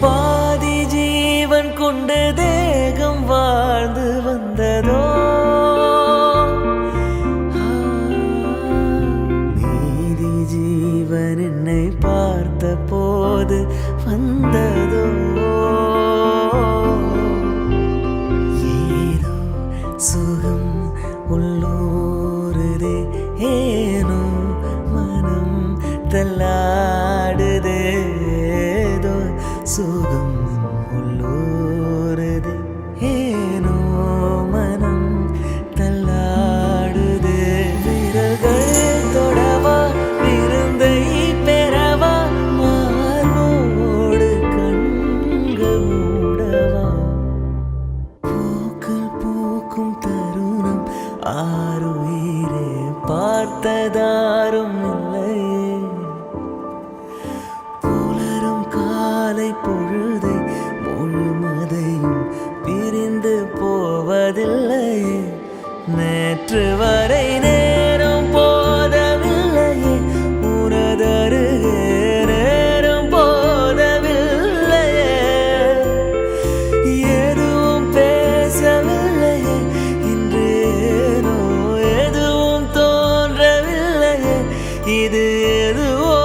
பாதி ஜீவன் கொண்டு தேகம் வாழ்ந்து வந்ததோ, மீதி ஜீவன் என்னை பார்த்த போது வந்ததோ, ஏதோ சுகம் உள்ளூருதே, ஏனோ மனம் தள்ளாடுதே, சுகம் உள்ளூருது, ஏனோ மனம் தள்ளாடுது. விரல்கள் தொடவா, விருந்தை பெறவா, மார்போடு கண்கள் மூடவா, பூக்கள் பூக்கும் தருணம் ஆறுயிரே பார்த்ததாரும் இல்லையே, பொழுதை முழுமதையும் பிரிந்து போவதில்லை, நேற்று வரை நேரம் போதவில்லையே, உனதருகே நேரம் போதவில்லையே, எதுவும் பேசவில்லையே, இன்று ஏனோ எதுவும் தோன்றவில்லையே, இது எதுவோ